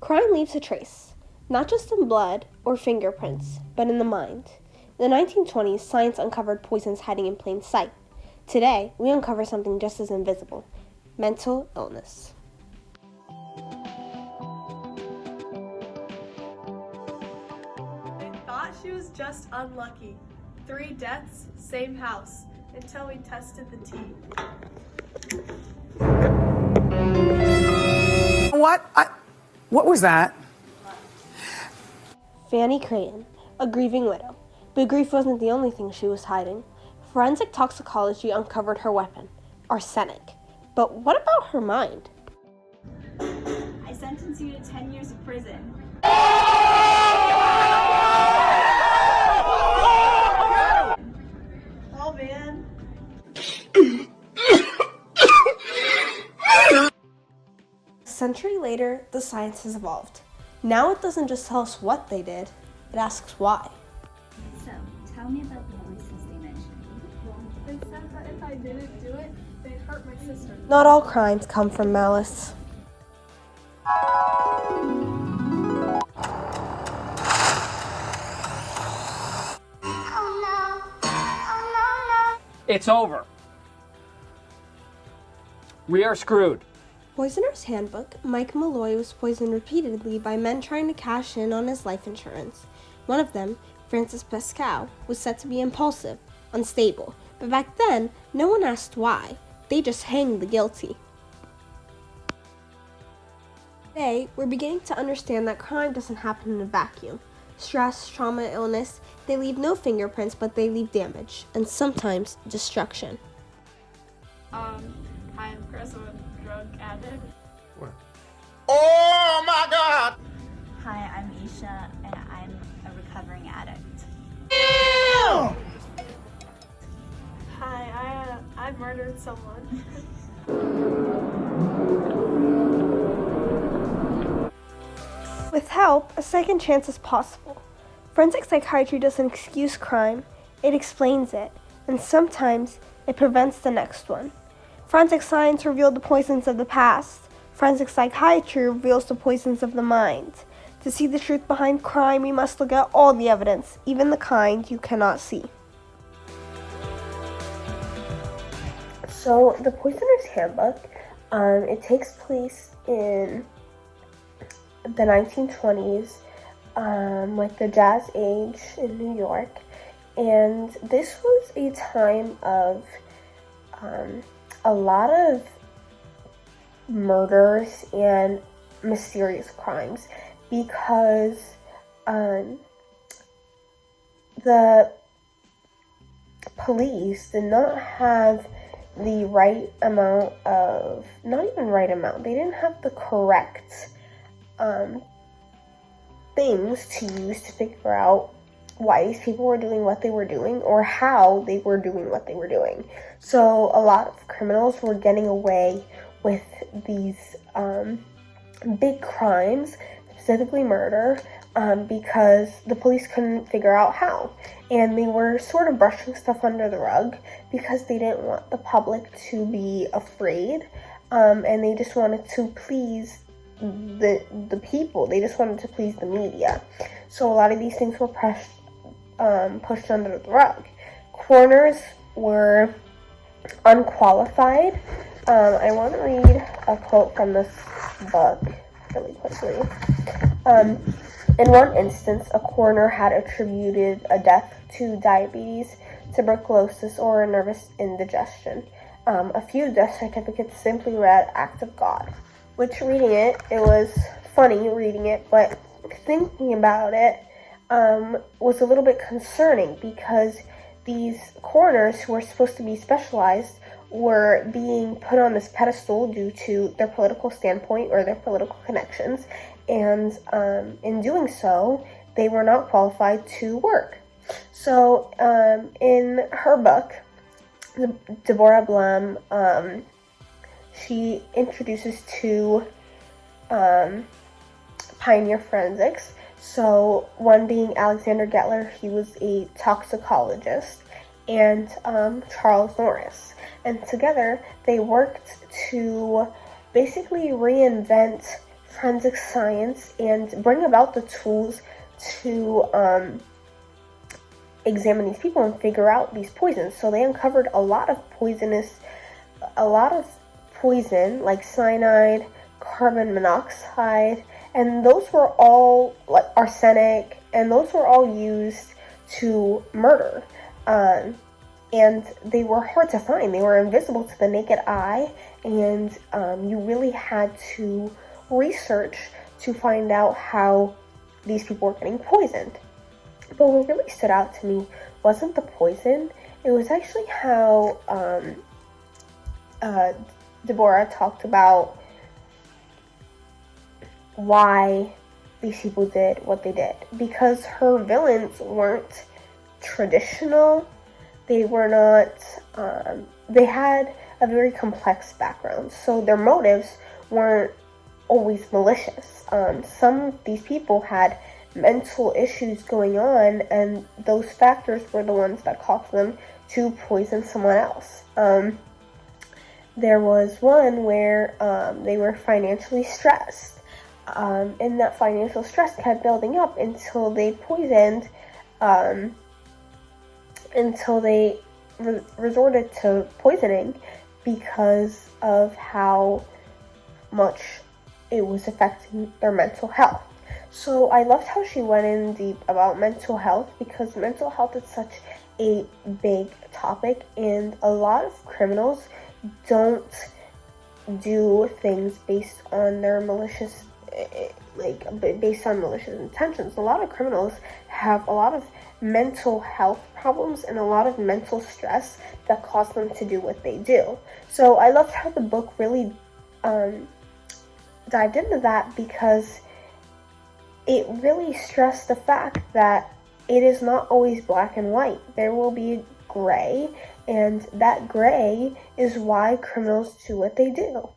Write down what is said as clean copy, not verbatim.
Crime leaves a trace, not just in blood or fingerprints, but in the mind. In the 1920s, science uncovered poisons hiding in plain sight. Today, we uncover something just as invisible: mental illness. I thought she was just unlucky. 3 deaths, same house, until we tested the tea. What was that? Fanny Creighton, a grieving widow. But grief wasn't the only thing she was hiding. Forensic toxicology uncovered her weapon, arsenic. But what about her mind? I sentence you to 10 years of prison. Oh man. A century later, the science has evolved. Now it doesn't just tell us what they did, it asks why. So, tell me about the voices they mentioned. They said that if I didn't do it, they'd hurt my sister. Not all crimes come from malice. It's over. We are screwed. Poisoner's Handbook, Mike Malloy was poisoned repeatedly by men trying to cash in on his life insurance. One of them, Francis Pascal, was said to be impulsive, unstable, but back then, no one asked why. They just hanged the guilty. Today, we're beginning to understand that crime doesn't happen in a vacuum. Stress, trauma, illness, they leave no fingerprints, but they leave damage, and sometimes destruction. Hi, I'm Chris. I'm a drug addict. Oh my God! Hi, I'm Isha, and I'm a recovering addict. Hi, I murdered someone. With help, a second chance is possible. Forensic psychiatry doesn't excuse crime, it explains it, and sometimes it prevents the next one. Forensic science revealed the poisons of the past. Forensic psychiatry reveals the poisons of the mind. To see the truth behind crime, we must look at all the evidence, even the kind you cannot see. So, the Poisoner's Handbook, it takes place in the 1920s, like the Jazz Age in New York, and this was a time of a lot of murders and mysterious crimes because the police did not have the right amount of, not even right amount, they didn't have the correct things to use to figure out why these people were doing what they were doing or how they were doing what they were doing. So a lot of criminals were getting away with these big crimes, specifically murder, because the police couldn't figure out how. And they were sort of brushing stuff under the rug because they didn't want the public to be afraid, and they just wanted to please the people. They just wanted to please the media. So a lot of these things were pushed under the rug. Coroners were unqualified. I want to read a quote from this book really quickly. In one instance, a coroner had attributed a death to diabetes, tuberculosis, or a nervous indigestion. A few death certificates simply read "Act of God," which reading it was funny reading it, but thinking about it was a little bit concerning because these coroners who were supposed to be specialized were being put on this pedestal due to their political standpoint or their political connections, and in doing so, they were not qualified to work. So in her book, Deborah Blum, she introduces 2 pioneer forensics. So one being Alexander Gettler, he was a toxicologist, and Charles Norris. And together they worked to basically reinvent forensic science and bring about the tools to examine these people and figure out these poisons. So they uncovered a lot of poison like cyanide, carbon monoxide, and those were all, like arsenic, and those were all used to murder. And they were hard to find. They were invisible to the naked eye, and you really had to research to find out how these people were getting poisoned. But what really stood out to me wasn't the poison. It was actually how Deborah talked about why these people did what they did. Because her villains weren't traditional. They were not, they had a very complex background. So their motives weren't always malicious. Some of these people had mental issues going on, and those factors were the ones that caused them to poison someone else. There was one where they were financially stressed, and that financial stress kept building up until they poisoned, until they resorted to poisoning because of how much it was affecting their mental health. So I loved how she went in deep about mental health, because mental health is such a big topic, and a lot of criminals don't do things based on their malicious, based on malicious intentions. A lot of criminals have a lot of mental health problems and a lot of mental stress that cause them to do what they do. So I loved how the book really dived into that, because it really stressed the fact that it is not always black and white. There will be gray, and that gray is why criminals do what they do.